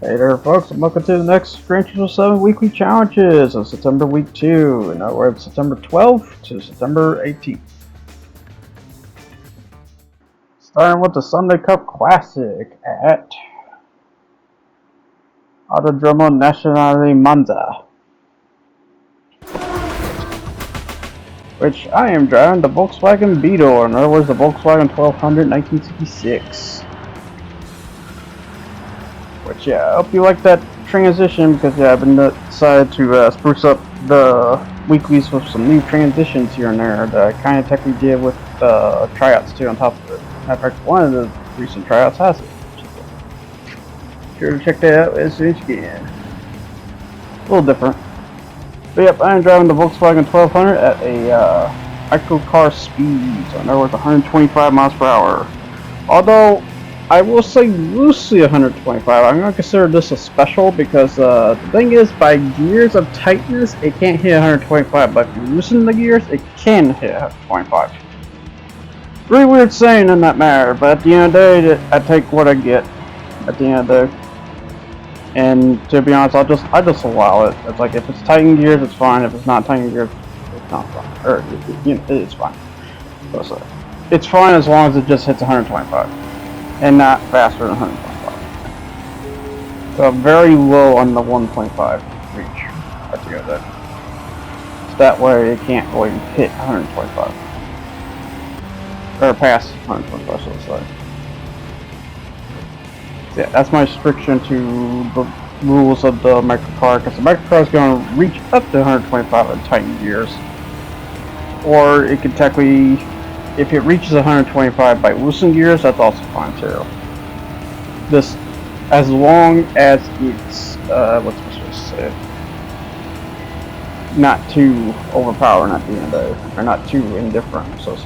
Hey there folks, and welcome to the next GT7 weekly challenges of September week 2, and we're at September 12th to September 18th. Starting with the Sunday Cup Classic at Autodromo Nazionale Monza, which I am driving the Volkswagen Beetle, in other words the Volkswagen 1200 1966. Which, yeah, I hope you like that transition, because yeah, I've been decided to spruce up the weeklies with some new transitions here and there that I kind of technically did with tryouts too on top of it. Matter of fact, one of the recent tryouts has it. Sure to check that out as soon as you can. A little different. But yep, I am driving the Volkswagen 1200 at a microcar speed, so in other words 125 miles per hour. Although I will say loosely 125. I'm going to consider this a special because the thing is, by gears of tightness, it can't hit 125, but if you loosen the gears, it can hit 125. Really weird saying in that matter, but at the end of the day, I take what I get at the end of the day. And to be honest, I just allow it. It's like, if it's tightened gears, it's fine. If it's not tightened gears, it's not fine. Or, you know, it's fine. So, it's fine as long as it just hits 125. And not faster than 125. So very low on the 125 reach. I figured that. So that way it can't really hit 125. Or past 125, so it's like. So yeah, that's my restriction to the rules of the microcar, because the microcar is going to reach up to 125 in tightened gears. Or it can technically, if it reaches 125 by loosening gears, that's also fine too. This, as long as it's, what's I supposed to say? Not too overpowering at the end of it, or not too indifferent, so.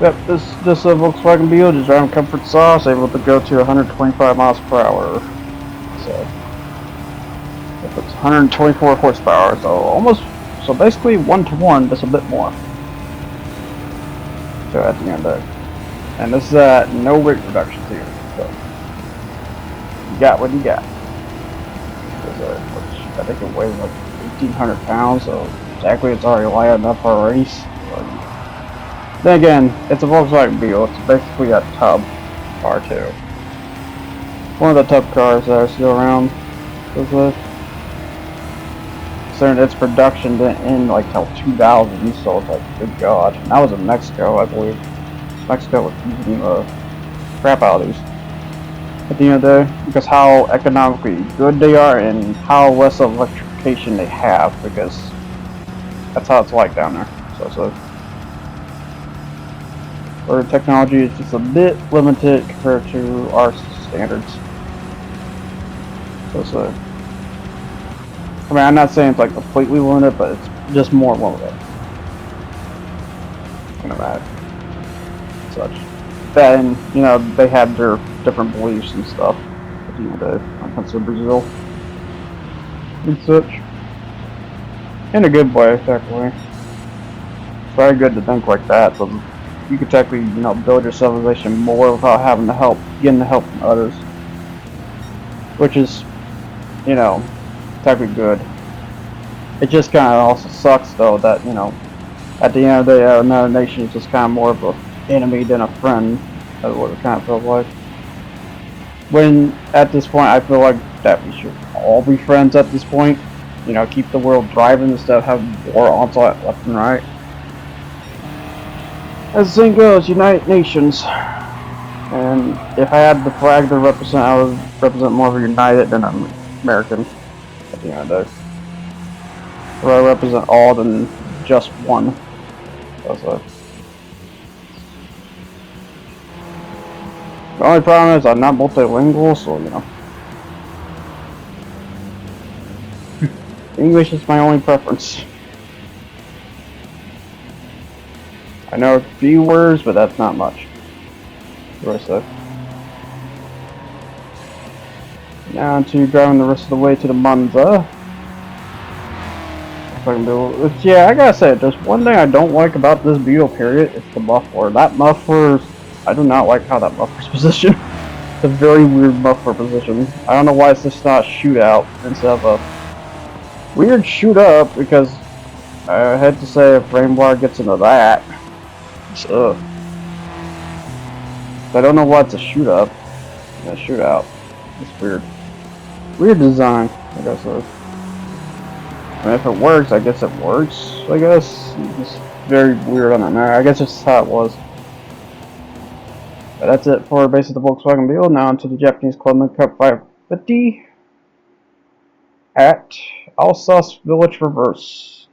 Yep, this Volkswagen Beetle just driving comfort sauce, able to go to 125 miles per hour. So, if it's 124 horsepower, so basically 1-to-1, just a bit more. So at the end of it. And this is no weight reduction here, so you got what you got. Which I think it weighs like 1,800 pounds, so exactly it's already light enough for a race. But then again, it's a Volkswagen Beetle, it's basically a tub car too. One of the tub cars that are still around. Considering its production didn't end like till 2000, so it's like, good god. And that was in Mexico, I believe. Mexico was using the crap out of these at the end of the day, because how economically good they are and how less of electrification they have, because that's how it's like down there. So their technology is just a bit limited compared to our standards. So I mean, I'm not saying it's like completely limited, but it's just more limited. Kind of bad. Such. Then, you know, they have their different beliefs and stuff at the end of the day when it comes to Brazil and such. In a good way, technically. It's very good to think like that, so you can technically, you know, build your civilization more without having to getting the help from others. Which is, you know, technically good. It just kind of also sucks though that, you know, at the end of the day, another nation is just kind of more of an enemy than a friend. That's what it kind of feels like. When at this point, I feel like that we should all be friends at this point. You know, keep the world driving instead of having war onslaught left and right. As the saying goes, United Nations. And if I had the flag to represent, I would represent more of a united than an American at the end of the day. Or I represent all than just one. The only problem is I'm not multilingual, so you know. English is my only preference. I know a few words, but that's not much. What do I say? Now to driving the rest of the way to the Monza. Which, yeah, I gotta say, there's one thing I don't like about this Beetle period, it's the muffler. That muffler, I do not like how that muffler's positioned. It's a very weird muffler position. I don't know why it's just not a shootout instead of a weird shoot up, because I had to say if Rainbow gets into that. So I don't know why it's a shoot up. A shootout. It's weird. Weird design, I guess. I mean, if it works, I guess it works. I guess it's very weird on that matter. I guess that's how it was. But that's it for basically the Volkswagen Beetle. Now onto the Japanese Clubman Cup 550 at Alsace Village Reverse,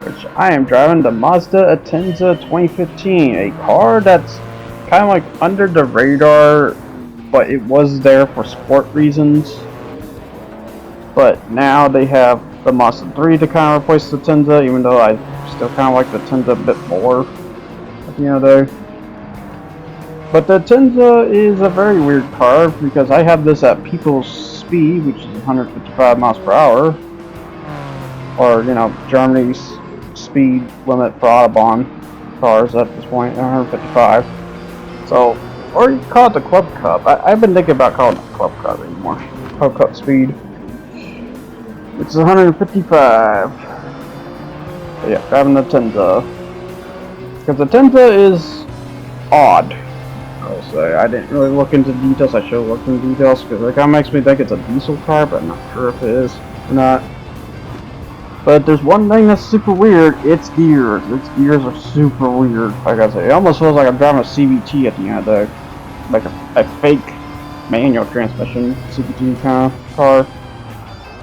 which I am driving the Mazda Atenza 2015, a car that's kind of like under the radar, but it was there for sport reasons. But now they have the Mazda 3 to kind of replace the Atenza, even though I still kind of like the Atenza a bit more at the end of the day. But the Atenza is a very weird car because I have this at people's speed, which is 155 miles per hour, or you know, Germany's speed limit for Autobahn cars at this point, 155. So, or you call it the Club Cup. I've been thinking about calling it the Club Cup anymore. Club Cup speed, which is 155. But yeah, driving the Atenza because the Atenza is odd. I'll say I didn't really look into details. I should have looked into details because it kind of makes me think it's a diesel car, but I'm not sure if it is or not. But there's one thing that's super weird. Its gears. Its gears are super weird. Like I say, it almost feels like I'm driving a CVT at the end of the day, like a fake manual transmission CVT kind of car.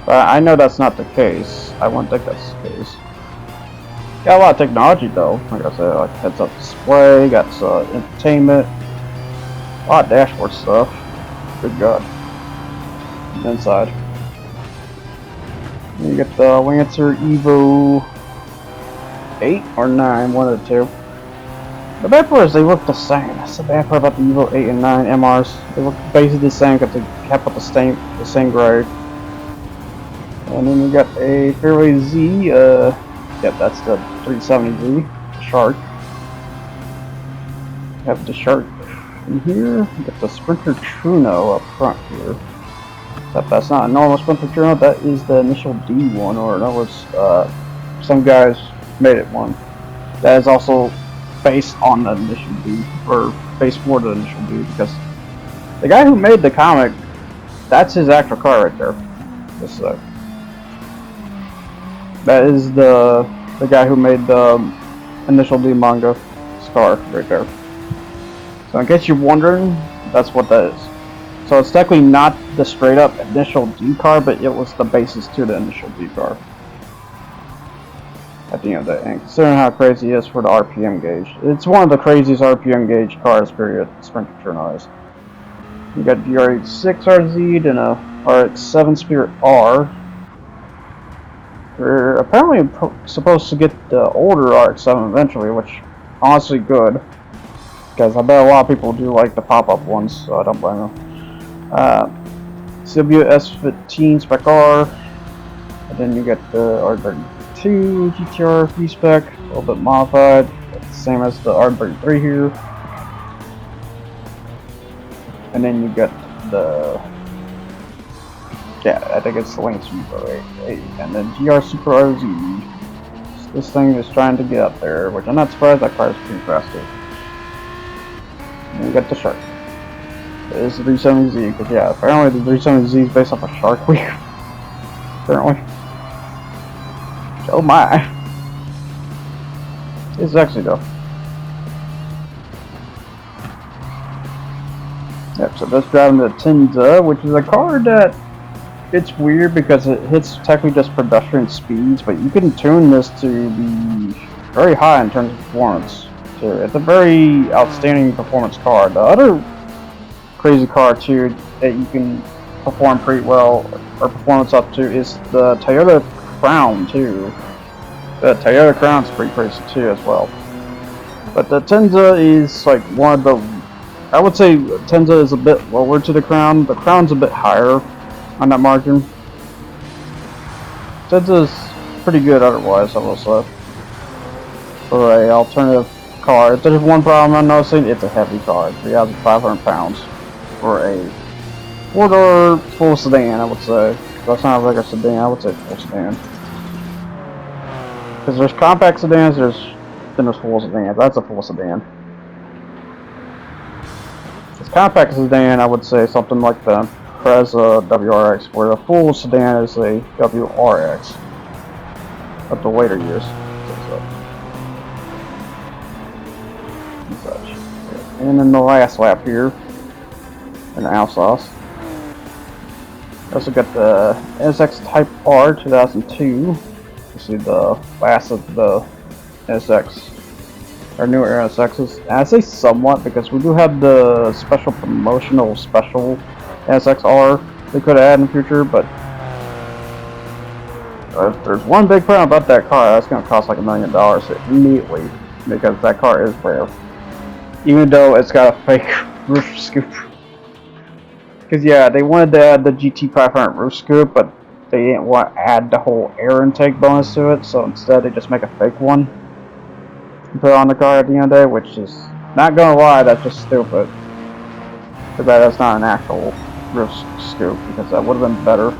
But I know that's not the case. I wouldn't think that's the case. Got a lot of technology though. Like I said, like heads-up display, got entertainment. A lot of dashboard stuff. Good God. Inside. You get the Lancer Evo 8 or 9, one of the two. The bad part is they look the same. That's the bad part about the Evo 8 and 9 MRs. They look basically the same because they kept with the same grade. And then we got a Fairway Z. Yep, that's the 370Z Shark. Have the Shark in here. We got the Sprinter Truno up front here. Except that's not a normal Sprinter Truno. That is the initial D one, or that was some guys made it one. That is also based on the initial D, or based more to the initial D, because the guy who made the comic, that's his actual car right there. This that is the guy who made the initial D manga car right there. So in case you're wondering, that's what that is. So it's technically not the straight up initial D car, but it was the basis to the initial D car. At the end of the day, and considering how crazy it is for the RPM gauge, it's one of the craziest RPM gauge cars, period. Sprinter Truno is. You got the RX-6 RZ and a RX-7 Spirit R. We're apparently supposed to get the older RX-7 eventually, which honestly good, because I bet a lot of people do like the pop-up ones, so I don't blame them. CWS15 Spec R, and then you get the R32 GTR V-Spec, a little bit modified, same as the R33 here. And then you get the, yeah, I think it's the Lancer Evo 8, and then GR Super RZ. This thing is trying to get up there, which I'm not surprised, that car is pretty fast too. And you get the Shark. It is the 370Z, because yeah, apparently the 370Z is based off a Shark wheel. Apparently. Oh my. It's sexy though. Yep, so that's driving the Atenza, which is a car that it's weird because it hits technically just pedestrian speeds, but you can tune this to be very high in terms of performance. So it's a very outstanding performance car. The other crazy car too that you can perform pretty well or performance up to is the Toyota Crown too. The Toyota Crown's pretty crazy too as well. But the Atenza is like one of the, I would say Atenza is a bit lower to the Crown. The Crown's a bit higher on that margin. Atenza's pretty good otherwise, I will say, for a alternative car. If there's one problem I'm noticing, it's a heavy car. 3,500 pounds for a four-door full sedan, I would say. That's not a regular sedan, I would say full sedan. Because there's compact sedans, then there's full sedans. That's a full sedan. This compact sedan, I would say something like the Preza WRX, where a full sedan is a WRX of the later years. And such. And then the last lap here in the Alsace. Also got the NSX Type R 2002. You see the last of the NSX, or newer NSXs. And I say somewhat because we do have the special promotional special NSX R they could add in the future, but if there's one big problem about that car, that's going to cost like $1 million immediately, because that car is rare. Even though it's got a fake roof scoop. Because yeah, they wanted to add the GT500 roof scoop, but they didn't want to add the whole air intake bonus to it, so instead they just make a fake one and put it on the car at the end of the day, which is, not gonna lie, that's just stupid. Too bad that's not an actual roof scoop, because that would have been better.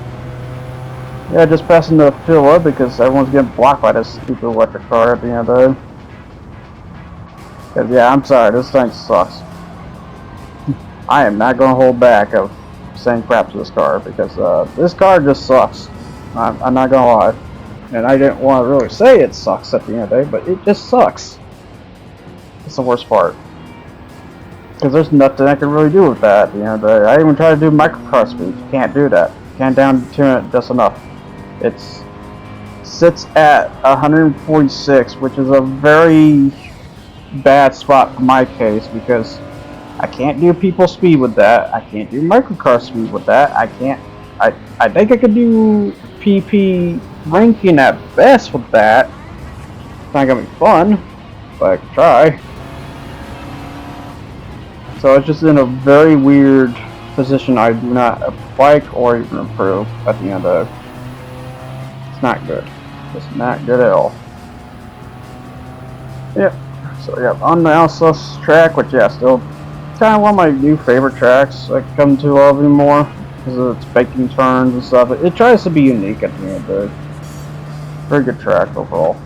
Yeah, just passing the fill up because everyone's getting blocked by this stupid electric car at the end of the day. Because yeah, I'm sorry, this thing sucks. I am not going to hold back of saying crap to this car, because this car just sucks. I'm not going to lie. And I didn't want to really say it sucks at the end of the day, but it just sucks. It's the worst part. Because there's nothing I can really do with that at the end of the day. I even tried to do microcar speed. You can't do that. You can't down tune it just enough. It sits at 146, which is a very bad spot for my case, because I can't do people speed with that. I can't do microcar speed with that. I think I could do PP ranking at best with that. It's not gonna be fun, but I could try. So it's just in a very weird position. I do not like or even improve at the end of it. It's not good. It's not good at all. Yep. So yeah, on the Alsace track, which yeah, still kind of one of my new favorite tracks I come to love even more because of its baking turns and stuff. It tries to be unique at the end of the day. Very good track overall.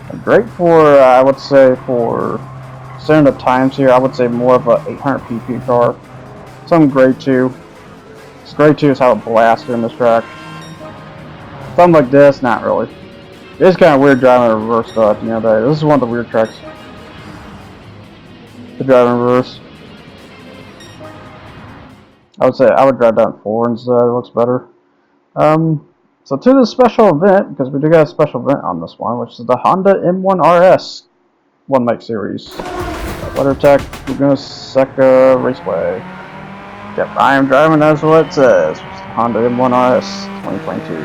And great for I would say for standard times here. I would say more of a 800 pp car. Some grade 2. This grade 2 is how it blasts in this track. Something like this, not really. It's kind of weird driving in reverse though at the end of the day. This is one of the weird tracks to drive in reverse. I would say I would drive down 4 instead. It looks better. So to the special event, because we do got a special event on this one, which is the Honda M1 RS 1 series. WeatherTech Laguna Seca Raceway. Yep, I am driving as what it says. Honda M1 RS 2022.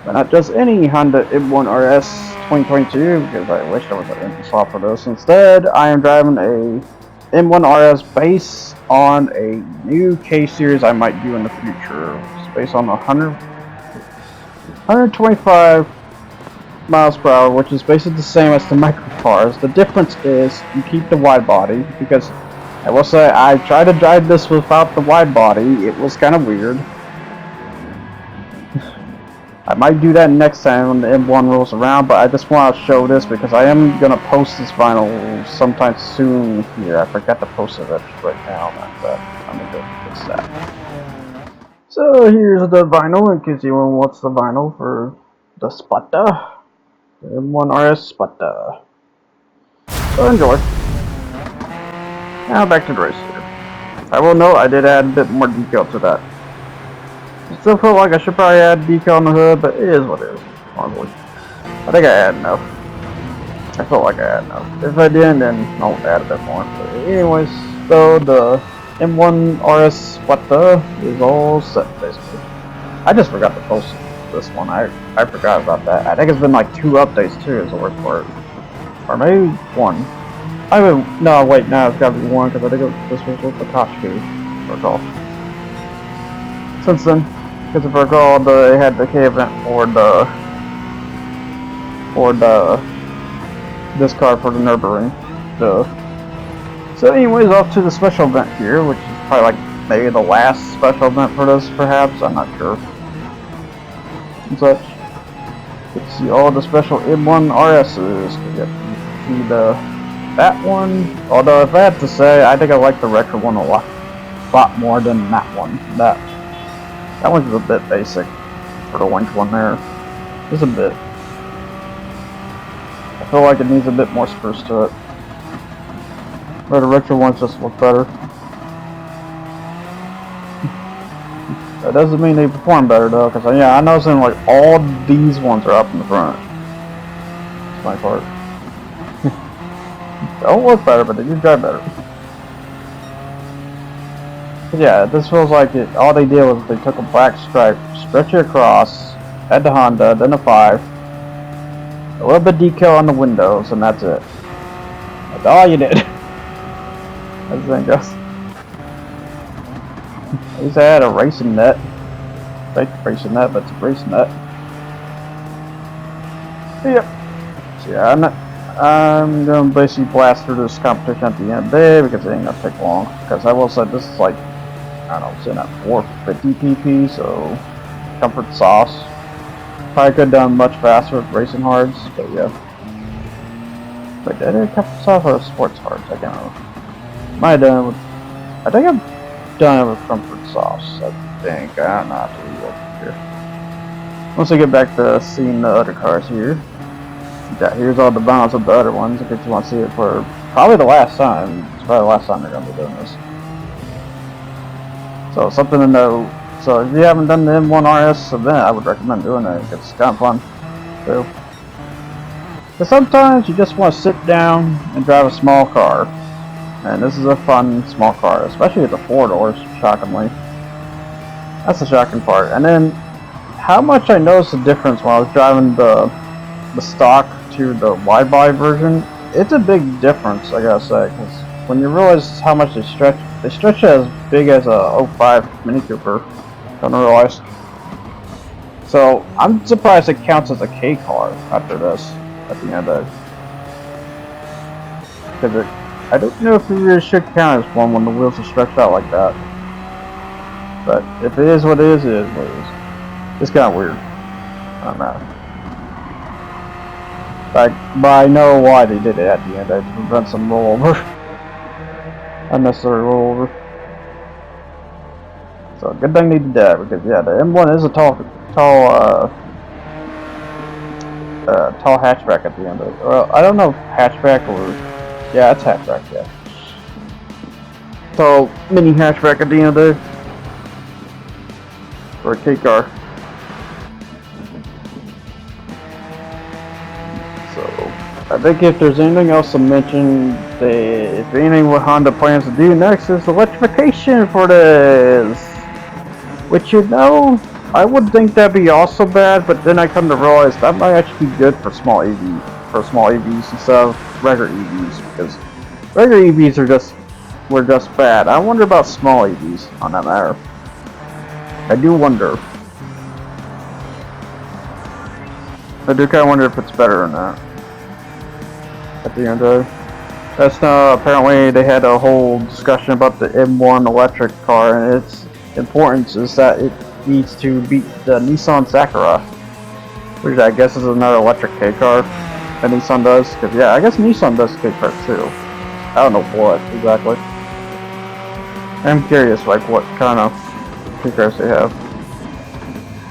But not just any Honda M1 RS 2022, because I wish there was an empty slot for this. Instead, I am driving a M1 RS based on a new K series I might do in the future. It's based on 125 miles per hour, which is basically the same as the microcars. The difference is you keep the wide body, because I will say I tried to drive this without the wide body. It was kind of weird. I might do that next time when the M1 rolls around, but I just want to show this because I am going to post this vinyl sometime soon here. I forgot to post it right now, but I'm going to go fix that. So here's the vinyl, in case anyone wants the vinyl for the Sparta. The M1 RS Sparta. So enjoy. Now back to the race here. I will note I did add a bit more detail to that. I still feel like I should probably add decal on the hood, but it is what it is, honestly. I think I add enough. I felt like I had enough. If I didn't, then I'll add a bit more. But anyways, so the M1 RS Sparta is all set, basically. I just forgot to post this one. I forgot about that. I think it's been like 2 updates too, is the worst part. Or maybe 1. No, wait, no, it's gotta be 1, because I think this was with the Koshki, if I recall. Since then, because if I recall, they had the K event for the this car for the Nürburgring. So anyways, off to the special event here, which is probably like maybe the last special event for this, perhaps. I'm not sure. And such. Let's see all the special M1 RSs. We got that one. Although if I had to say, I think I like the retro one a lot more than that one. That one's a bit basic for the orange one there. Just a bit. I feel like it needs a bit more spruce to it. Where the retro ones just look better. That doesn't mean they perform better though, because yeah, I noticed like all these ones are up in the front. That's my part. They don't look better, but they do drive better. But yeah, this feels like it. All they did was they took a black stripe, stretch it across, had the Honda, then a 5, a little bit decal on the windows, and that's it. That's all you did. That's the thing, guys. At least I had a racing net. Fake racing net, but it's a racing net. Yep. So yeah, I'm gonna basically blast through this competition at the end of the day because it ain't gonna take long. Because I will say this is like, I don't know, sitting at 450 pp, so comfort sauce. Probably could have done much faster with racing hards, but yeah. Wait, did I do comfort sauce or sports hards? I can't remember. Might have done it with, I think I've done it with comfort sauce. I think I'm not too well here. Once I get back to seeing the other cars here. Yeah, here's all the balance of the other ones in case you want to see it for probably the last time. It's probably the last time they're going to be doing this. So something to know. So if you haven't done the M1 RS event, I would recommend doing it. It's kind of fun too. But sometimes you just want to sit down and drive a small car. And this is a fun small car, especially with the 4 doors, shockingly. That's the shocking part. And then how much I noticed the difference when I was driving the stock to the wide body version. It's a big difference, I gotta say, because when you realize how much they stretch it as big as a 05 Mini Cooper. Don't realize. So I'm surprised it counts as a K car after this at the end of it. Because I don't know if it really should count as one when the wheels are stretched out like that. But if it is what it is, it is what it is. It's kind of weird. I don't know. But I know why they did it at the end. To prevent some rollover. Unnecessary rollover. So good thing they did that, because yeah, the M1 is a tall hatchback at the end of it. Well, I don't know if hatchback or yeah, it's hatchback, yeah. Tall mini hatchback at the end of the day. Or a K car. I think if there's anything else to mention, if anything what Honda plans to do next is electrification for this. Which, you know, I would think that'd be also bad, but then I come to realize that might actually be good for small EVs instead of regular EVs, because regular EVs were just bad. I wonder about small EVs on that matter. I do wonder. I do kind of wonder if it's better or not. At the end of it. That's now apparently they had a whole discussion about the M1 electric car, and its importance is that it needs to beat the Nissan Sakura, which I guess is another electric K car that Nissan does. Cause yeah, I guess Nissan does K cars too. I don't know what exactly. I'm curious, like what kind of K cars they have.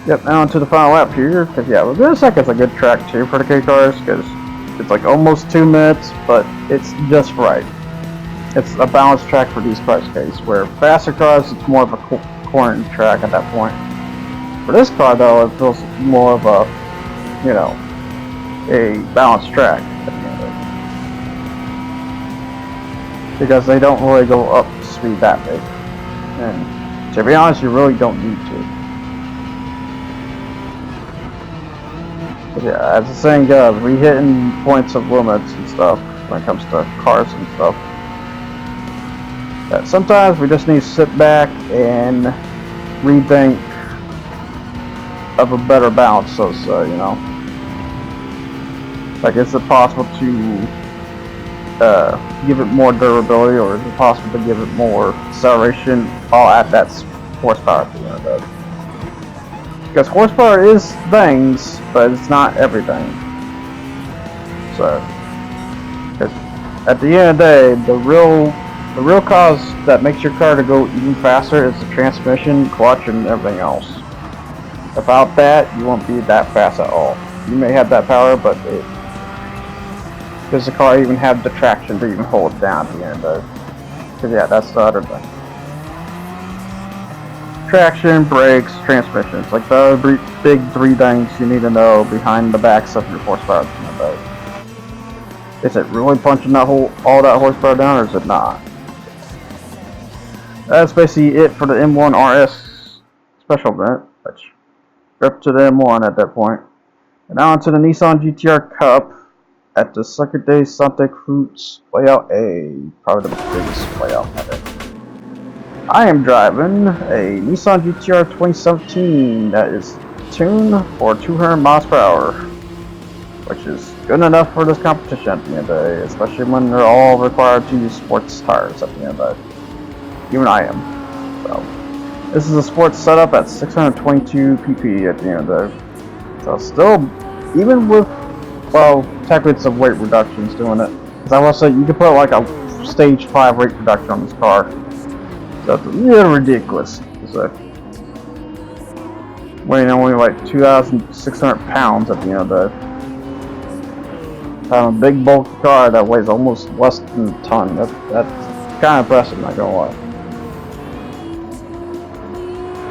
Yep, now onto the final lap here. Cause yeah, well, this like it's a good track too for the K cars, cause it's like almost 2 minutes, but it's just right. It's a balanced track for these price tags, where faster cars, it's more of a corner track at that point. For this car, though, it feels more of a, you know, a balanced track at the end of it. Because they don't really go up to speed that big. And to be honest, you really don't need to. But yeah, as the saying goes, we hitting points of limits and stuff when it comes to cars and stuff. But sometimes we just need to sit back and rethink of a better balance, so you know. Like, is it possible to give it more durability, or is it possible to give it more acceleration all at that horsepower at the end of it? Because horsepower is things, but it's not everything. So, because at the end of the day, the real cause that makes your car to go even faster is the transmission, clutch, and everything else. Without that, you won't be that fast at all. You may have that power, but does the car even have the traction to even hold it down at the end of it? Because yeah, that's the other thing. Traction, brakes, transmissions, like the other big three things you need to know behind the backs of your horsepower at the end of it. Is it really punching that all that horsepower down, or is it not? That's basically it for the M1 RS special event, which up to the M1 at that point. And now onto the Nissan GTR Cup at the Circuit de Santa Cruz layout A, probably the biggest layout ever. I am driving a Nissan GTR 2017 that is tuned for 200 miles per hour, which is good enough for this competition at the end of the day, especially when they're all required to use sports tires at the end of it. Even I am. So, this is a sports setup at 622 pp at the end of the day. So still, even with, well, technically it's a weight reductions doing it. Because I will say, you could put like a stage 5 weight reduction on this car. So it's a little ridiculous. So, weighing only like 2,600 pounds at the end of the day. A big bulky car that weighs almost less than a ton. That's kind of impressive, not gonna lie.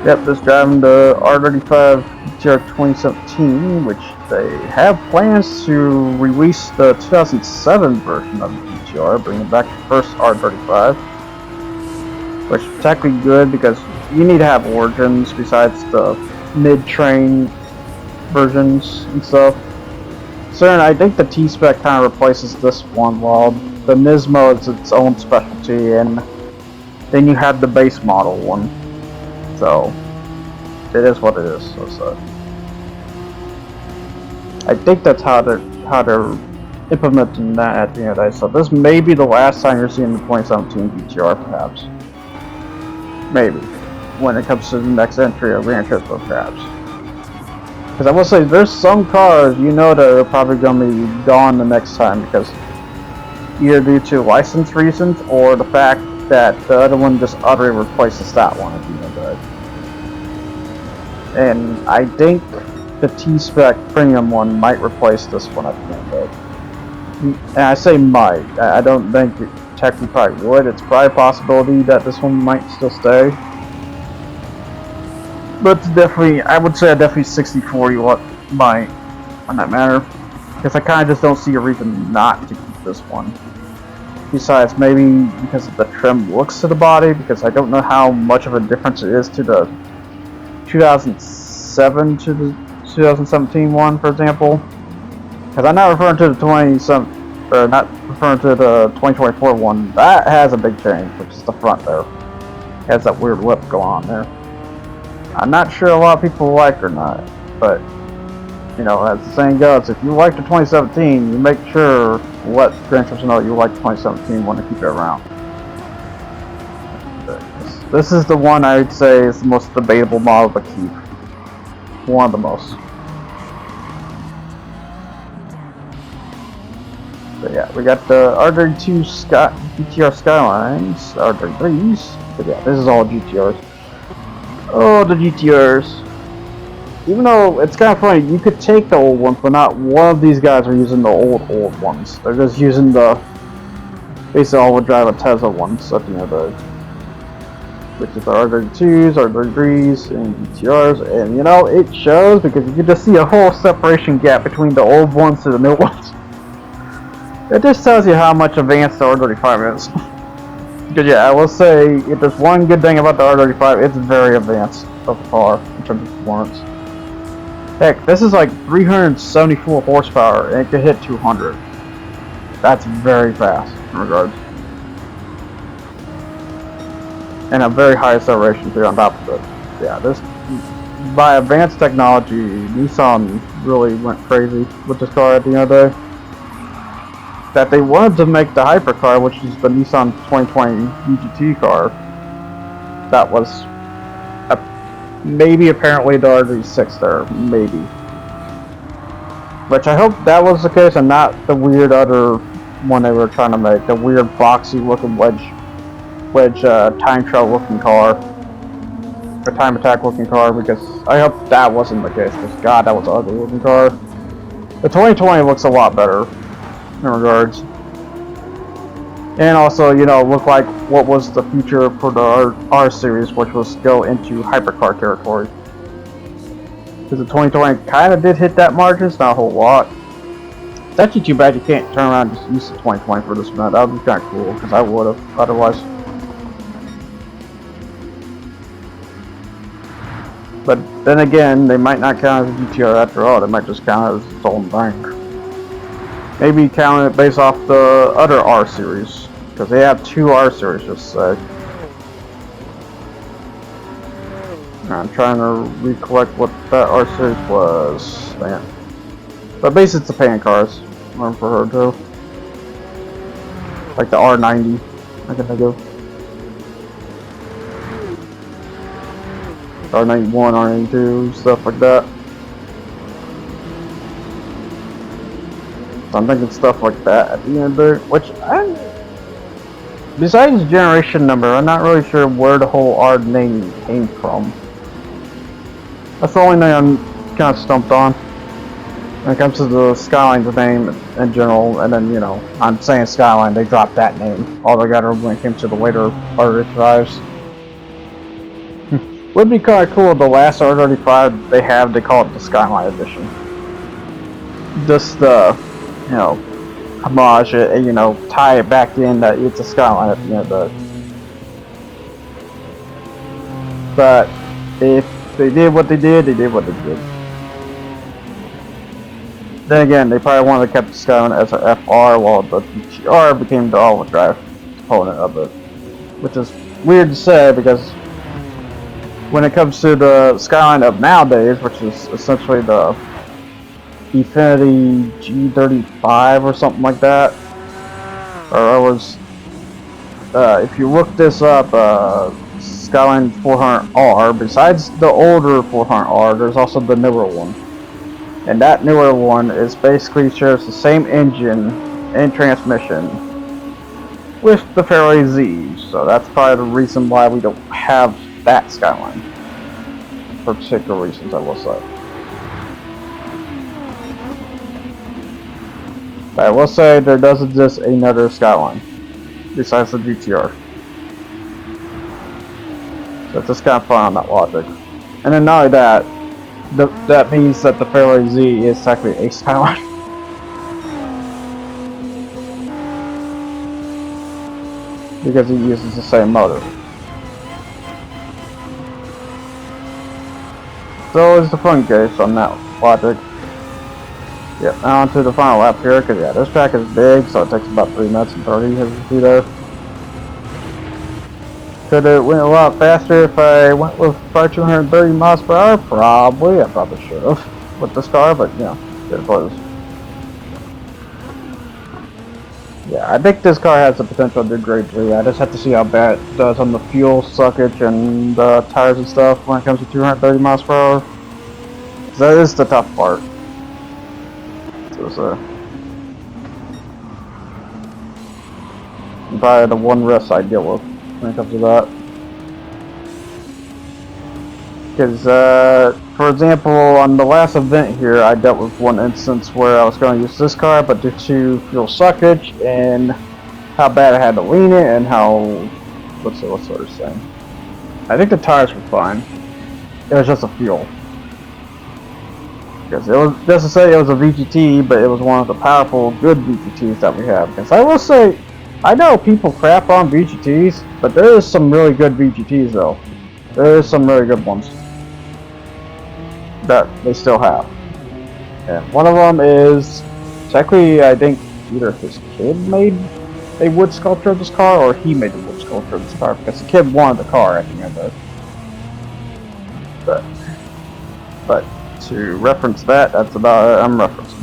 Yep, just driving the R35 GTR 2017, which they have plans to release the 2007 version of the GTR, bringing back the first R35, which is technically good because you need to have origins besides the mid-train versions and stuff. So I think the T-Spec kind of replaces this one, while the Nismo is its own specialty, and then you have the base model one. So it is what it is. So I think that's how they're implementing that at the end of the day. So this may be the last time you're seeing the 2017 GTR, perhaps. Maybe when it comes to the next entry of Gran Turismo, perhaps. Because I will say, there's some cars that are probably going to be gone the next time, because either due to license reasons or the fact that the other one just utterly replaces that one at the end of the day. And I think the T-Spec premium one might replace this one at the end of the day. And I say might. I don't think it technically probably would. It's probably a possibility that this one might still stay. But it's definitely, I would say, 60-40 what might on that matter. Because I kind of just don't see a reason not to keep this one. Besides, maybe because of the trim looks to the body, because I don't know how much of a difference it is to the 2007 to the 2017 one, for example. Because I'm not referring to the 2024 one. That has a big change, which is the front there. It has that weird lip going on there. I'm not sure a lot of people like or not, but as the saying goes, if you like the 2017, you make sure let Gran Turismo know you like the 2017 one to keep it around. This is the one I would say is the most debatable model to keep. One of the most. But yeah, we got the R32 GTR Skylines, R33s. But yeah, this is all GTRs. Oh, the GTRs. Even though it's kind of funny, you could take the old ones, but not one of these guys are using the old ones. They're just using the basically all-wheel drive a Tesla ones at the end of the, which is the R32s, R33s, and GTRs. And it shows, because you can just see a whole separation gap between the old ones to the new ones. It just tells you how much advanced the R35 is. Because yeah, I will say, if there's one good thing about the R35, it's very advanced so far in terms of performance. Heck, this is like 374 horsepower, and it could hit 200. That's very fast in regards. And a very high acceleration too on top of it. Yeah, this, by advanced technology, Nissan really went crazy with this car at the end of the day. that they wanted to make the hypercar, which is the Nissan 2020 UGT car. That was maybe apparently the RD6 there, maybe. Which I hope that was the case and not the weird other one they were trying to make, the weird boxy looking wedge time travel looking car, or time attack looking car, because I hope that wasn't the case, because god, that was an ugly looking car. The 2020 looks a lot better in regards. And also, you know, look like what was the future for the R series, which was go into hypercar territory. Because the 2020 kind of did hit that margin, it's not a whole lot. It's actually too bad you can't turn around and just use the 2020 for this event. That would be kind of cool, because I would have otherwise. But then again, they might not count as a GTR after all, they might just count it as its own thing. Maybe count it based off the other R series, because they have 2 R series, just say. I'm trying to recollect what that R series was. Man. But basically it's the pan cars. One for her too. Like the R90, I can think of. R91, R92, stuff like that. So I'm thinking stuff like that at the end there, which besides generation number, I'm not really sure where the whole R name came from. That's the only thing I'm kind of stumped on when it comes to the Skyline's name in general. And then, you know, I'm saying Skyline, they dropped that name altogether when it came to the later R35s. Would be kind of cool if the last R35 they have, they call it the Skyline Edition. Just you know, homage it and, you know, tie it back in that it's a Skyline at the end of it. But if they did what they did, they did what they did. Then again, they probably wanted to keep the Skyline as a FR while the GTR became the all-wheel drive component of it. Which is weird to say because when it comes to the Skyline of nowadays, which is essentially the Infiniti G35 or something like that, or if you look this up, Skyline 400R, besides the older 400R, there's also the newer one. And that newer one is basically shares the same engine and transmission with the Fairway Z. So that's probably the reason why we don't have that Skyline. For particular reasons, I will say. But I will say there does exist another Skyline besides the GTR. So it's just kind of fun on that logic. And then not only that, that means that the Fairway Z is technically a Skyline. Because it uses the same motor. So it's the fun case on that logic. Yep, now on to the final lap here, because yeah, this track is big, so it takes about 3 minutes and 30 to do there. Could it went a lot faster if I went with probably 230 miles per hour? Probably. I probably should have with this car, but you know, it was. Yeah, I think this car has the potential to do greatly. I just have to see how bad it does on the fuel suckage and the tires and stuff when it comes to 230 miles per hour. That is the tough part. So, probably the one risk I deal with when it comes to that. Because, for example, on the last event here, I dealt with one instance where I was going to use this car, but due to fuel suckage and how bad I had to lean it and how, what's the other saying? I think the tires were fine. It was just the fuel. Because it was, just to say it was a VGT, but it was one of the powerful, good VGTs that we have. Because I will say, I know people crap on VGTs, but there is some really good VGTs though. There is some really good ones that they still have. And one of them is, technically I think either his kid made a wood sculpture of this car, or he made a wood sculpture of this car, because the kid wanted the car at the end of it. But to reference that, that's about it I'm referencing.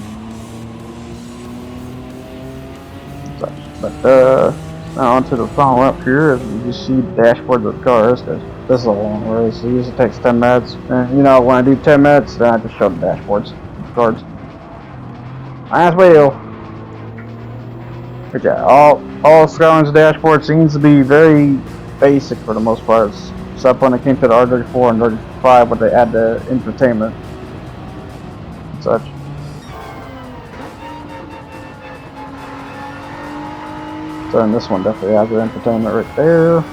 Now onto the final up here, as you just see dashboards of cars, because this is a long race. It usually takes 10 minutes. And you know, when I do 10 minutes, then I just show the dashboards of cars. As well. But yeah, all Skyline's dashboard seems to be very basic for the most part, except when it came to the R34 and R35, where they add the infotainment and such. So and this one definitely has the infotainment right there.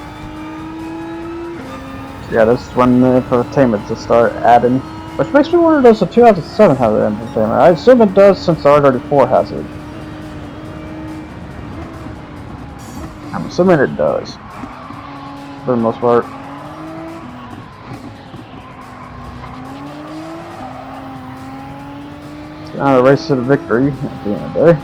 So yeah, this is when the infotainment to start adding, which makes me wonder, does the 2007 have the infotainment? I assume it does, since the R34 has it. I'm assuming it does, for the most part. So now the race to the victory at the end of the day.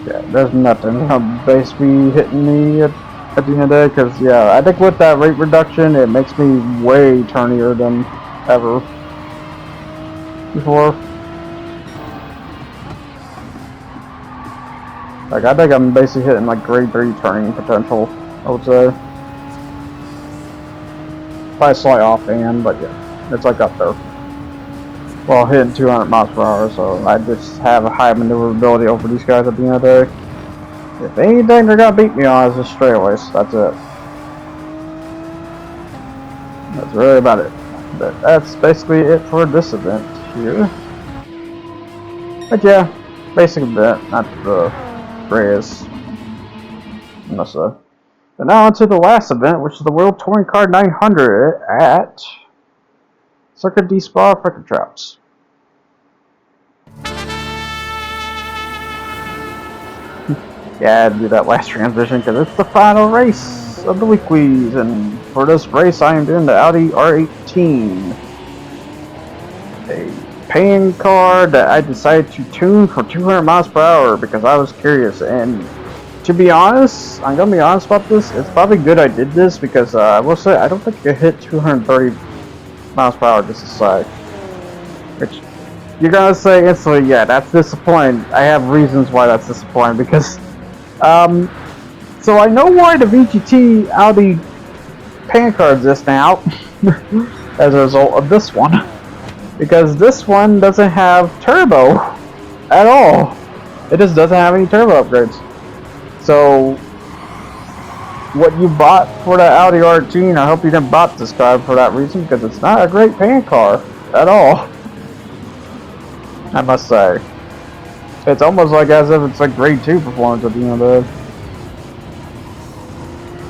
Yeah, there's nothing on base speed hitting me at the end of the day, because yeah, I think with that rate reduction, it makes me way turnier than ever before. Like, I think I'm basically hitting like grade 3 turning potential, I would say. Probably slight offhand, but yeah, it's like up there. Well, hitting 200 miles per hour, so I just have a high maneuverability over these guys at the end of the day. If anything they're gonna beat me on is just straightaways, that's it. That's really about it. But that's basically it for this event here. But yeah, basic event, not the greatest. Must say. And now on to the last event, which is the World Touring Car 900 at Circuit D Spa Fricker Traps. Yeah, I had to do that last transition because it's the final race of the weeklies, and for this race I am doing the Audi R18. A paying car that I decided to tune for 200 miles per hour because I was curious, and to be honest, I'm gonna be honest about this, it's probably good I did this because I will say I don't think I hit 230 miles per hour just aside. Which you're gonna say instantly, yeah, that's disappointing. I have reasons why that's disappointing because so I know why the VGT Audi pan car exists now as a result of this one. Because this one doesn't have turbo at all. It just doesn't have any turbo upgrades. So what you bought for the Audi R18, I hope you didn't bought this car for that reason, because it's not a great pan car at all. I must say. It's almost like as if it's like grade 2 performance at the end of the day.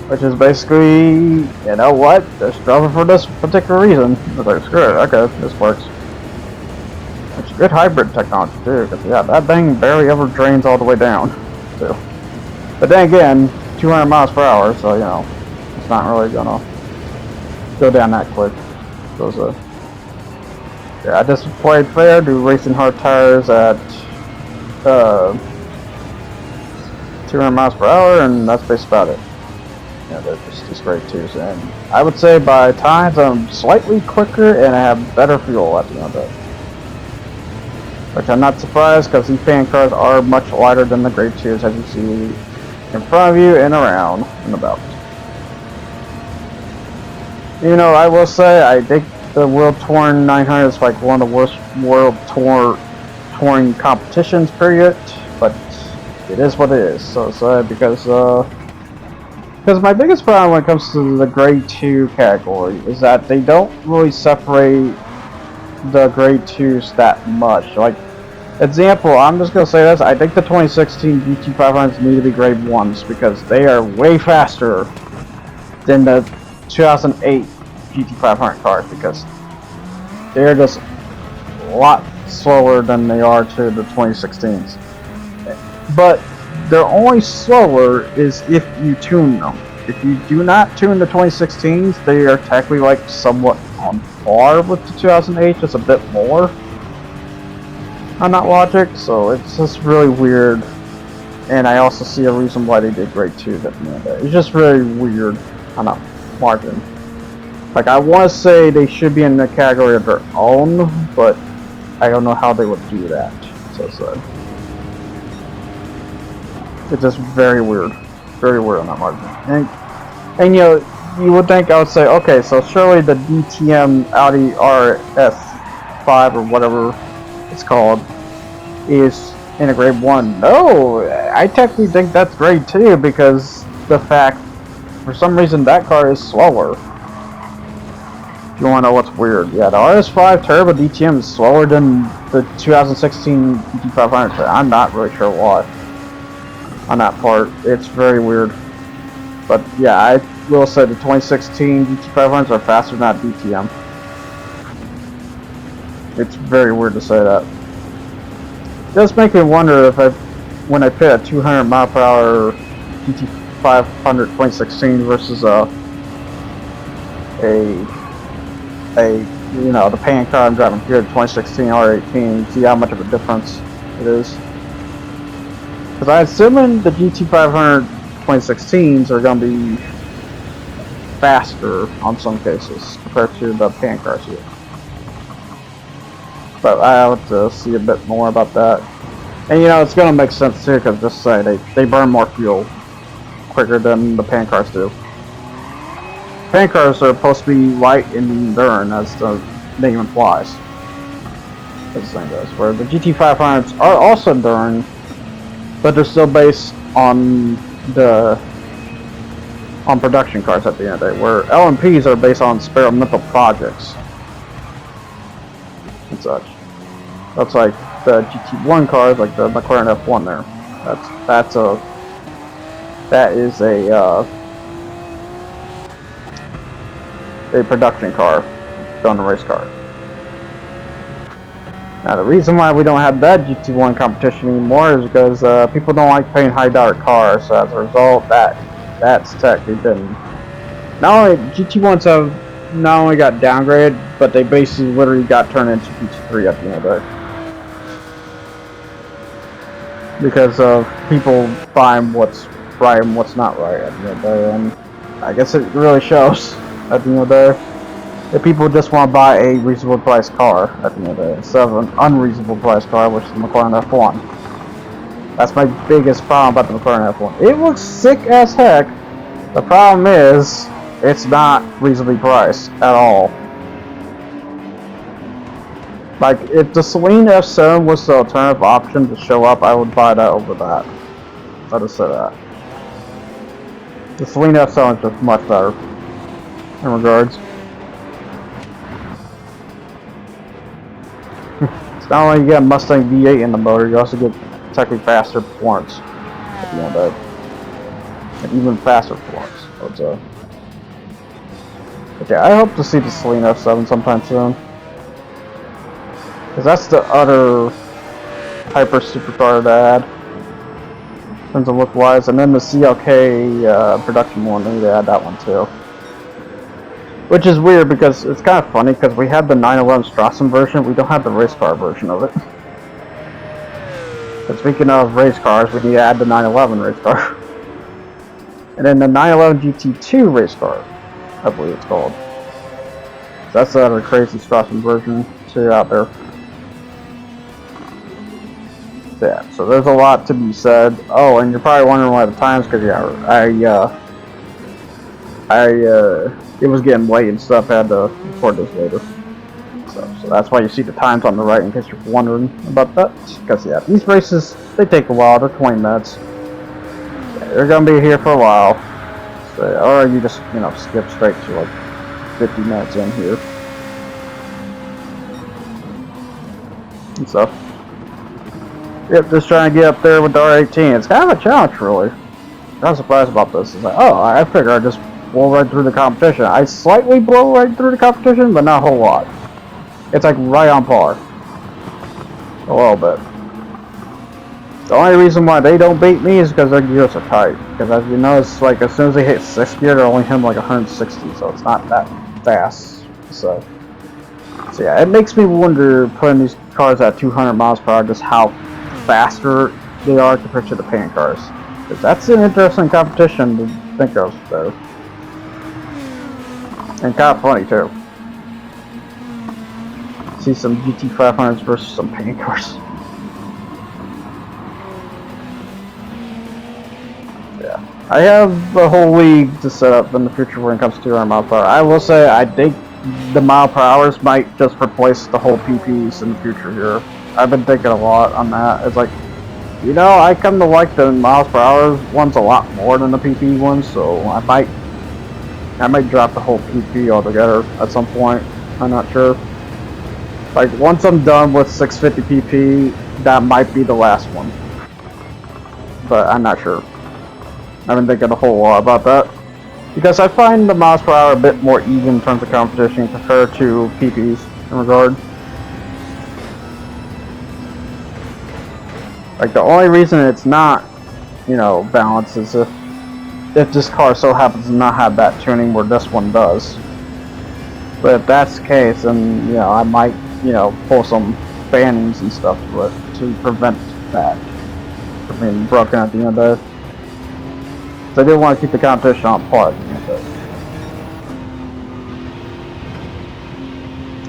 Which is basically, you know what, they're struggling for this particular reason. But like, screw it, okay, this works. It's good hybrid technology too, because yeah, that thing barely ever drains all the way down, too. But then again, 200 miles per hour, so you know, it's not really gonna go down that quick. So, yeah, I just played fair, do racing hard tires at 200 miles per hour, and that's basically about it. Yeah, they're just great too. And I would say by times I'm slightly quicker and I have better fuel at the end of it. Which I'm not surprised, because these fan cars are much lighter than the grade 2s, as you see in front of you and around and about. You know, I will say I think the World Touring 900 is like one of the worst World Touring competitions, period. But it is what it is. So because my biggest problem when it comes to the grade 2 category is that they don't really separate the grade 2s that much. Like, example, I'm just gonna say this, I think the 2016 GT500s need to be grade 1s because they are way faster than the 2008 GT500 cars, because they're just a lot slower than they are to the 2016s. But they're only slower is if you tune them. If you do not tune the 2016s, they are technically like somewhat on par with the 2008, just a bit more on that logic. So it's just really weird, and I also see a reason why they did grade 2 at the end of it. It's just really weird on that margin. Like, I want to say they should be in a category of their own, but I don't know how they would do that. So It's just very weird on that margin. And you know, you would think I would say, okay, so surely the DTM Audi RS5 or whatever it's called is in a grade 1. No, I technically think that's grade 2 because the fact, for some reason, that car is slower. If you want to know what's weird, yeah, the RS5 Turbo DTM is slower than the 2016 GT500. I'm not really sure why on that part. It's very weird. But yeah, I will say the 2016 GT500s are faster than that DTM. It's very weird to say that. It does make me wonder if when I pit a 200 mile per hour GT500 2016 versus you know, the pan car I'm driving here, the 2016 R18, see how much of a difference it is. Because I assume the GT500 2016s are going to be faster on some cases compared to the pan cars here. But I have to see a bit more about that. And you know, it's going to make sense too, because just say they burn more fuel quicker than the pan cars do. Pan cars are supposed to be light and enduring, as the name implies. As the same does. Where the GT500s are also enduring, but they're still based on production cars at the end of the day. Where LMPs are based on experimental projects and such. That's like the GT1 cars, like the McLaren F1 there. That is a production car done a race car. Now the reason why we don't have that GT1 competition anymore is because people don't like paying high-dollar cars. So as a result, that's technically been not only GT1s have not only got downgraded, but they basically literally got turned into GT3 at the end of the day. Because of people buying what's right and what's not right at the end of the day, and I guess it really shows at the end of the day. If people just want to buy a reasonable priced car at the end of the day, instead of an unreasonable priced car, which is the McLaren F1. That's my biggest problem about the McLaren F1. It looks sick as heck. The problem is, it's not reasonably priced at all. Like, if the Celine F7 was the alternative option to show up, I would buy that over that. I'll just say that. The Celine F7 is just much better in regards. It's not only you get a Mustang V8 in the motor, you also get technically faster performance at the end of it. And even faster performance. So okay, I hope to see the Celine F7 sometime soon. Because that's the other hyper supercar that I had. In terms of look wise. And then the CLK production one, they add that one too. Which is weird because it's kind of funny because we have the 911 Strassen version, we don't have the race car version of it. But speaking of race cars, we need to add the 911 race car. And then the 911 GT2 race car, I believe it's called. So that's the other crazy Strassen version too out there. So yeah, so there's a lot to be said. Oh, and you're probably wondering why the times, because yeah, it was getting late and stuff. I had to record this later. So that's why you see the times on the right, in case you're wondering about that. Because yeah, these races, they take a while. They're 20 minutes. Yeah, they're gonna be here for a while. So, or you just, you know, skip straight to like 50 minutes in here and stuff. Yep, just trying to get up there with the R18. It's kind of a challenge, really. I'm surprised about this. It's like, oh, I figure I just blow right through the competition. I slightly blow right through the competition, but not a whole lot. It's like right on par. A little bit. The only reason why they don't beat me is because their gears are tight. Because as you know, it's like as soon as they hit 6th gear, they're only hitting like 160, so it's not that fast. So yeah, it makes me wonder, putting these cars at 200 miles per hour, just how faster they are compared to the pan cars. Because that's an interesting competition to think of, though. And kind of funny, too. See some GT500s versus some pan cars. I have the whole league to set up in the future when it comes to our mile per hour. I will say I think the mile per hours might just replace the whole PPs in the future here. I've been thinking a lot on that. It's like, you know, I come to like the miles per hour ones a lot more than the PP ones, so I might drop the whole PP altogether at some point. I'm not sure. Like, once I'm done with 650 PP, that might be the last one. But I'm not sure. I've been thinking a whole lot about that. Because I find the miles per hour a bit more even in terms of competition compared to PPs in regard. Like, the only reason it's not, you know, balanced is if this car so happens to not have that tuning where this one does. But if that's the case, then, you know, I might, you know, pull some bannings and stuff to prevent that from being broken at the end of the day. So I do want to keep the competition on par at the end of the day.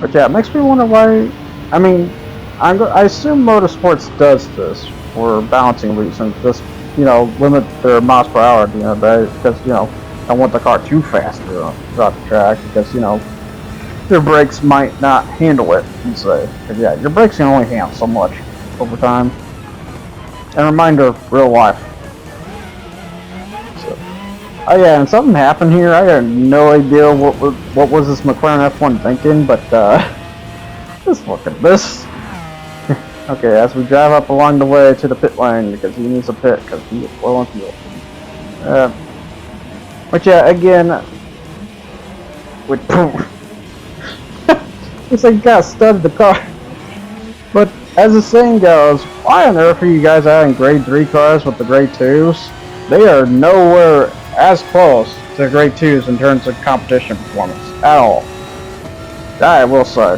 But yeah, it makes me wonder why. I mean, I assume Motorsports does this for balancing reasons. Just, you know, limit their miles per hour at the end of the day because, you know, I don't want the car too fast throughout the track because, you know, your brakes might not handle it, you say. Because yeah, your brakes can only handle so much over time. And reminder, real life. So, oh yeah, and something happened here. I had no idea what was this McLaren F1 thinking, but just look at this. Okay, as we drive up along the way to the pit lane because he needs a pit because he is low on fuel. But yeah, again, with it's like God studded the car. But as the saying goes, why on earth are you guys adding grade 3 cars with the grade 2s? They are nowhere as close to grade 2s in terms of competition performance at all. That I will say.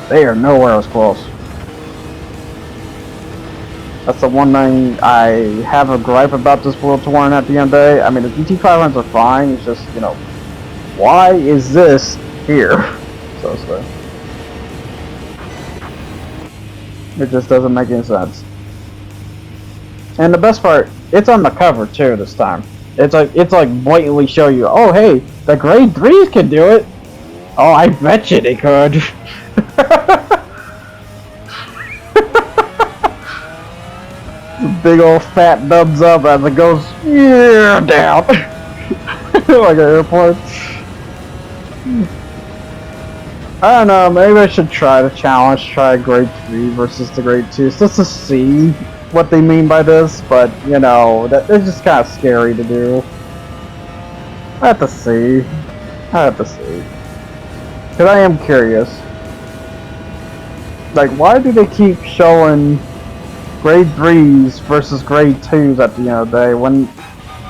They are nowhere as close. That's the one thing I have a gripe about this World Touring at the end of the day. I mean, the GT500s are fine. It's just, you know, why is this here? So to say. It just doesn't make any sense. And the best part, it's on the cover too this time. It's like blatantly show you, oh hey, the grade 3s can do it. Oh, I bet you they could. Big old fat thumbs up as it goes down like an airplane. I don't know, maybe I should try the challenge, try grade 3 versus the grade 2s just to see what they mean by this, but you know, it's just kind of scary to do. I have to see. Because I am curious. Like, why do they keep showing grade 3s versus grade 2s at the end of the day when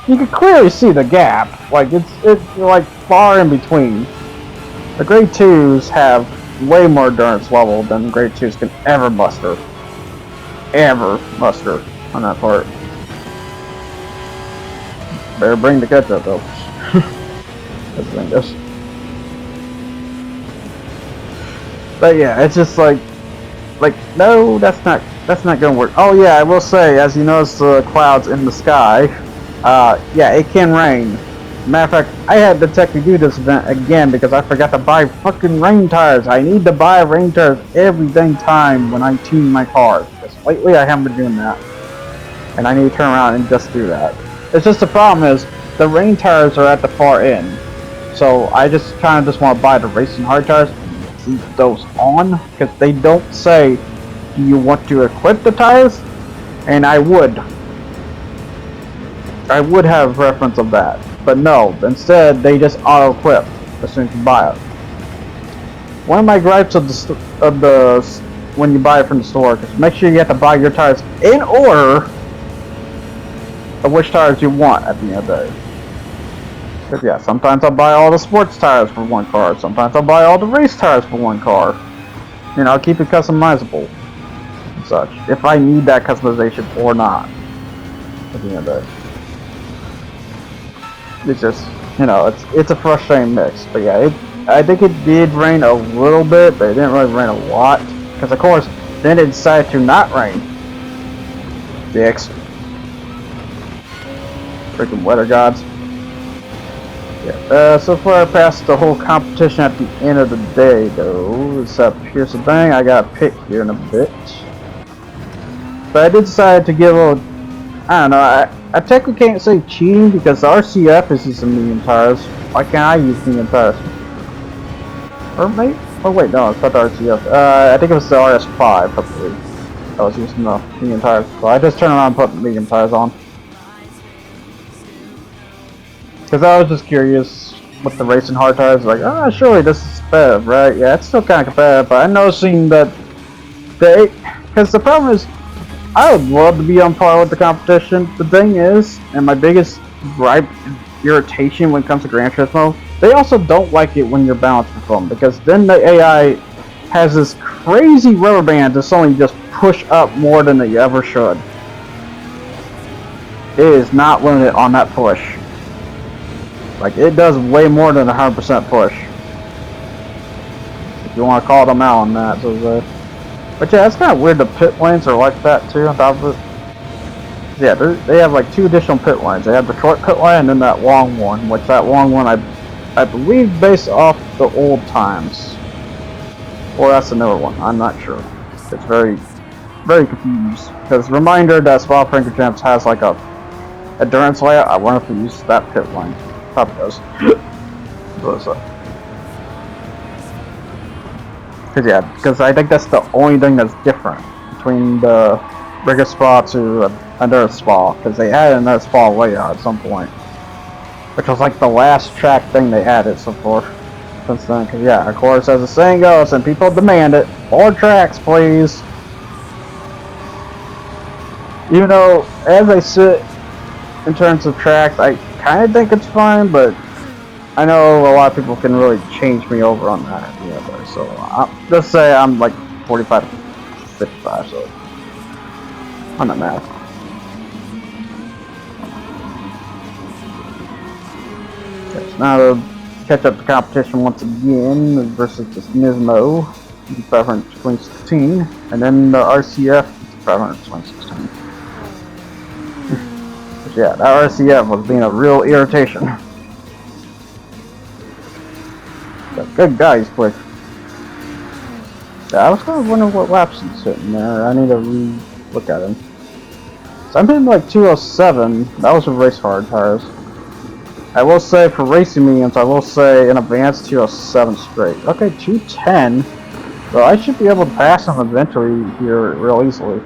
you can clearly see the gap? Like, it's like far in between. The grade 2s have way more endurance level than grade 2s can ever muster. On that part. Better bring the ketchup though. That's the thing goes. But yeah, it's just like no, that's not gonna work. Oh yeah, I will say, as you notice the clouds in the sky, yeah, it can rain. Matter of fact, I had to technically do this event again because I forgot to buy fucking rain tires. I need to buy rain tires every dang time when I tune my car. Because lately I haven't been doing that. And I need to turn around and just do that. It's just the problem is, the rain tires are at the far end. So I just kind of just want to buy the racing hard tires and keep those on. Because they don't say, do you want to equip the tires? And I would have reference of that. But no, instead they just auto-equip as soon as you buy it. One of my gripes of the when you buy it from the store, is make sure you have to buy your tires in order of which tires you want at the end of the day. Because yeah, sometimes I'll buy all the sports tires for one car, sometimes I'll buy all the race tires for one car. You know, I'll keep it customizable and such, if I need that customization or not at the end of the day. It's just, you know, it's a frustrating mix. But yeah, I think it did rain a little bit, but it didn't really rain a lot. Because of course, then it decided to not rain. Dicks. Freaking weather gods. Yeah, so far I passed the whole competition at the end of the day, though. Except here's the thing, I got picked here in a bit. But I did decide to give a, I don't know, I technically can't say cheating because the RCF is using medium tires. Why can't I use medium tires? Or maybe, oh wait, no, it's not the RCF. I think it was the RS5, probably. I was using the medium tires. So I just turned around and put medium tires on. Because I was just curious with the racing hard tires, like, oh, surely this is competitive, right? Yeah, it's still kind of competitive, but I know seeing that they, because the problem is, I would love to be on par with the competition. The thing is, and my biggest gripe, irritation when it comes to Gran Turismo, they also don't like it when you're balanced with them, because then the AI has this crazy rubber band to suddenly just push up more than they ever should. It is not limited on that push. Like, it does way more than 100% push. If you want to call them out on that. So but yeah, it's kind of weird the pit lanes are like that too on top of it. Yeah, they have like 2 additional pit lanes. They have the short pit lane and then that long one, which that long one I believe based off the old times. Or that's the newer one, I'm not sure. It's very, very confused. Because reminder that Spa-Francorchamps has like a endurance layout. I wonder if we use that pit lane. Probably does. Because I think that's the only thing that's different between the regular Spa to another Spa. Because they added another Spa layout at some point. Which was like the last track thing they added so far. Since then, because yeah, of course, as the saying goes, and people demand it, more tracks, please. Even though, as I sit in terms of tracks, I kind of think it's fine, but I know a lot of people can really change me over on that. Yeah, so let's say I'm like 45 to 55, so I'm not mad. Okay, so now to catch up the competition once again versus this Nismo GT7 2016, and then the RCF GT7 2016. Yeah, that RCF was being a real irritation. But good guy, he's quick. Yeah, I was kind of wondering what laps he's sitting there. I need to re-look at him. So I'm hitting like 207. That was with race hard tires. I will say for racing mediums, I will say in advance 207 straight. Okay, 210. So I should be able to pass him eventually here real easily.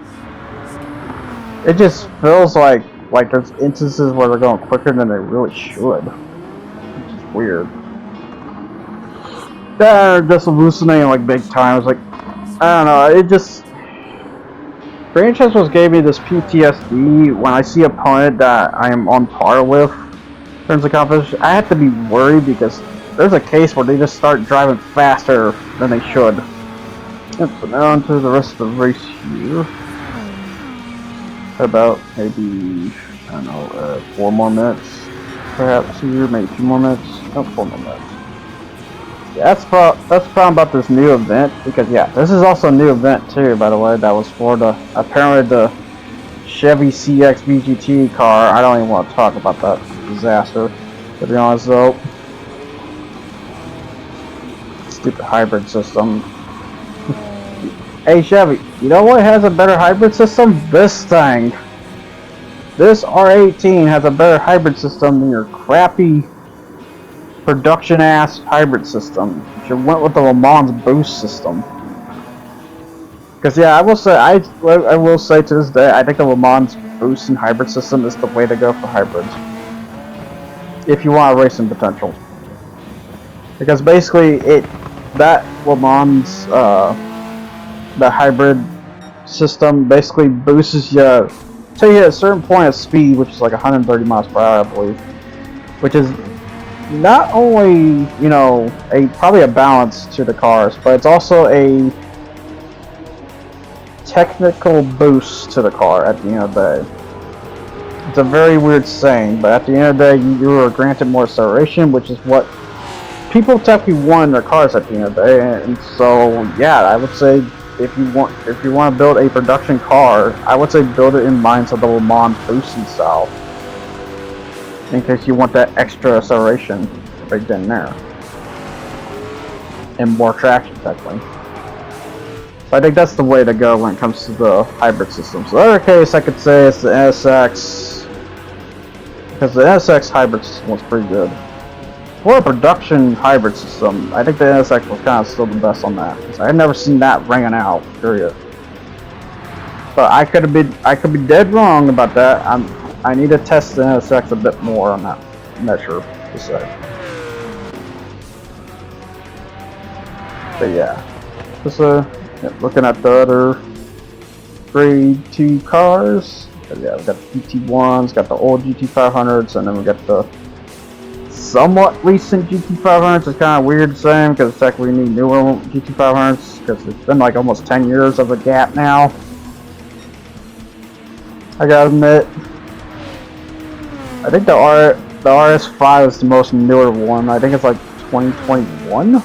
It just feels like there's instances where they're going quicker than they really should. Which is weird. They're just hallucinating like big time. It's like, I don't know, it just... Gran Turismo gave me this PTSD when I see an opponent that I am on par with in terms of competition. I have to be worried because there's a case where they just start driving faster than they should. Yep, so now onto the rest of the race here. About maybe, I don't know, 4 more minutes, perhaps here, maybe 2 more minutes, no, 4 more minutes. Yeah, that's the problem about this new event, because yeah, this is also a new event too, by the way, that was for the, apparently the Chevy CX VGT car. I don't even want to talk about that disaster, to be honest though. Stupid hybrid system. Hey Chevy, you know what has a better hybrid system? This thing. This R18 has a better hybrid system than your crappy production ass hybrid system. You should went with the Le Mans boost system. Because yeah, I will say to this day, I think the Le Mans boost and hybrid system is the way to go for hybrids. If you want a racing potential. Because basically that Le Mans the hybrid system basically boosts you till you hit a certain point of speed, which is like 130 miles per hour, I believe, which is not only, you know, probably a balance to the cars, but it's also a technical boost to the car at the end of the day. It's a very weird saying, but at the end of the day, you are granted more acceleration, which is what people technically want in their cars at the end of the day. And so yeah, I would say if you want to build a production car, I would say build it in minds of the Le Mans boosting style. in case you want that extra acceleration right then and there. And more traction, technically. So I think that's the way to go when it comes to the hybrid systems. So the other case, I could say it's the NSX, because the NSX hybrid system was pretty good. For a production hybrid system, I think the NSX was kind of still the best on that. Because I had never seen that ringing out, period. But I could be dead wrong about that. I need to test the NSX a bit more on that measure to say. But yeah, just looking at the other grade 2 cars. Yeah, we got the GT1s, got the old GT500s, and then we got the somewhat recent GT500s. It's kind of weird to say because it's actually we need newer GT500s because it's been like almost 10 years of a gap now. I gotta admit, I think the RS5 is the most newer one. I think it's like 2021,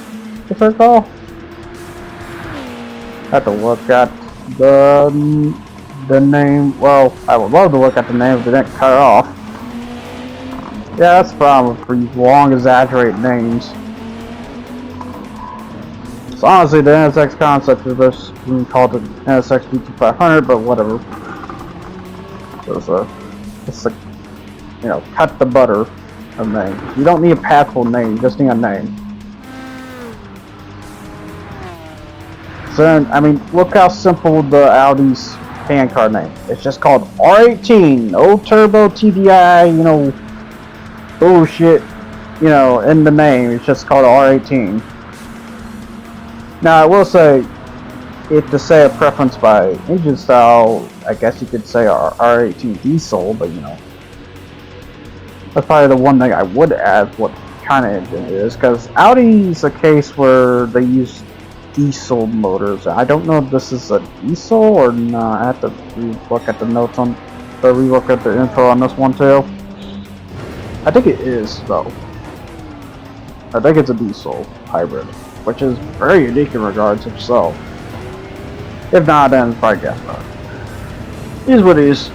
if I recall. I have to look at the name. Well, I would love to look at the name if they didn't cut it off. Yeah, that's the problem for these long, exaggerated names. So honestly, the NSX concept is just being called the NSX GT500, but whatever. So it's a, you know, cut the butter of name. You don't need a pathful name, you just need a name. So, I mean, look how simple the Audi's fan car name. It's just called R18, no turbo TDI, you know, bullshit, you know, in the name. It's just called R18. Now, I will say, if to say a preference by engine style, I guess you could say R18 diesel, but you know, that's probably the one thing I would add what kind of engine it is, because Audi's a case where they use diesel motors. I don't know if this is a diesel or not. I have to look at the notes on, or relook at the info on this one too. I think it is though. I think it's a diesel hybrid, which is very unique in regards to itself. If not, then it's probably gas powered. It is what it is.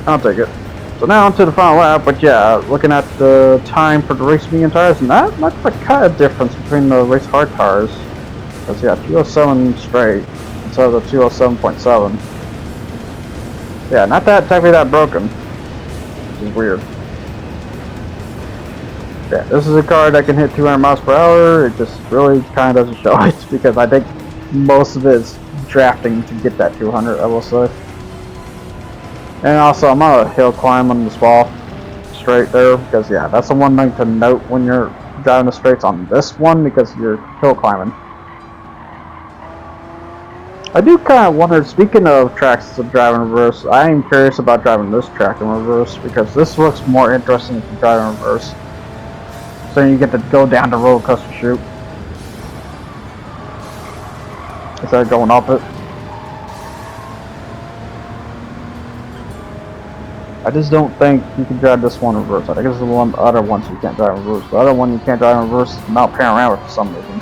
I'll take it. So now onto the final lap, but yeah, looking at the time for the race medium tires, not much of a kind of difference between the race hard tires. Because yeah, 207 straight instead of the 207.7. Yeah, not that technically that broken. Which is weird. Yeah, this is a car that can hit 200 miles per hour. It just really kind of doesn't show it because I think most of it is drafting to get that 200, I will say. And also, I'm on a hill climb on this wall straight there because yeah, that's the one thing to note when you're driving the straights on this one because you're hill climbing. I do kind of wonder, speaking of tracks to drive in reverse, I am curious about driving this track in reverse because this looks more interesting if you drive in reverse. So you get to go down the roller coaster chute instead of going up it. I just don't think you can drive this one in reverse. I think this is the other ones you can't drive in reverse. The other one you can't drive in reverse is Mount Panorama for some reason.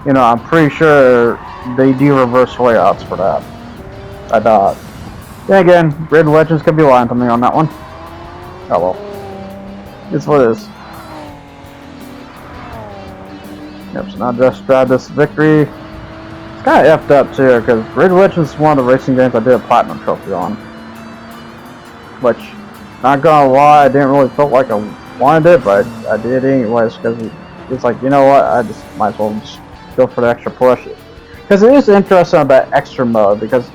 You know, I'm pretty sure they do reverse layouts for that. I thought. Then again, Grid Legends could be lying to me on that one. Oh well. It's what it is. Yep, so now just drive this victory. It's kind of effed up too, because Grid Legends is one of the racing games I did a platinum trophy on. Which, not gonna lie, I didn't really feel like I wanted it, but I did anyways, because it's like, you know what, I just might as well just go for the extra push. Because it is interesting about that extra mode, because,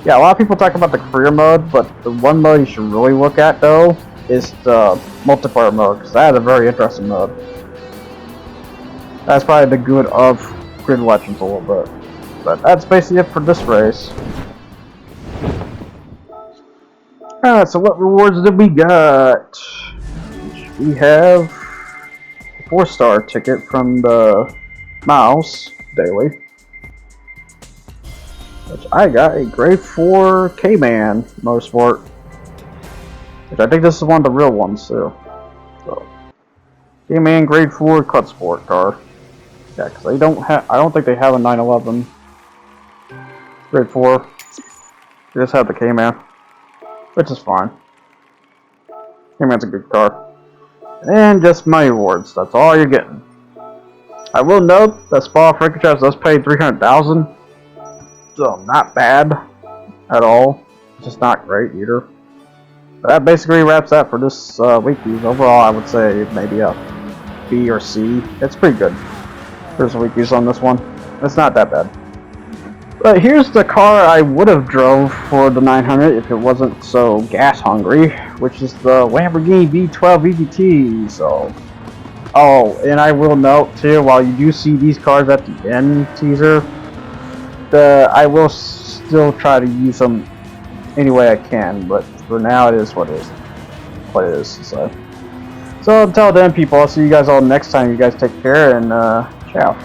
yeah, a lot of people talk about the career mode, but the one mode you should really look at, though, is the multiplayer mode, because that is a very interesting mode. That's probably the good of Grid Legends a little bit. But that's basically it for this race. Alright, so what rewards did we got? We have a 4-star ticket from the Mouse Daily. Which I got a grade 4 K-Man Motorsport. Which I think this is one of the real ones too. So, K-Man grade 4 Cut Sport car. Yeah, because they don't have. I don't think they have a 911 grade 4. They just have the K-Man, which is fine. K-Man's a good car. And just money rewards. That's all you're getting. I will note that Spa Frankenstein does pay $300,000, so not bad at all. Just not great either. But that basically wraps that for this weeklies. Overall, I would say maybe a B or C. It's pretty good. There's weeklies on this one. It's not that bad. But here's the car I would have drove for the 900 if it wasn't so gas hungry, which is the Lamborghini V12 VGT. So, oh, and I will note too, while you do see these cars at the end teaser, I will still try to use them any way I can. But for now, it is what it is. What it is. So until then, people, I'll see you guys all next time. You guys take care and ciao.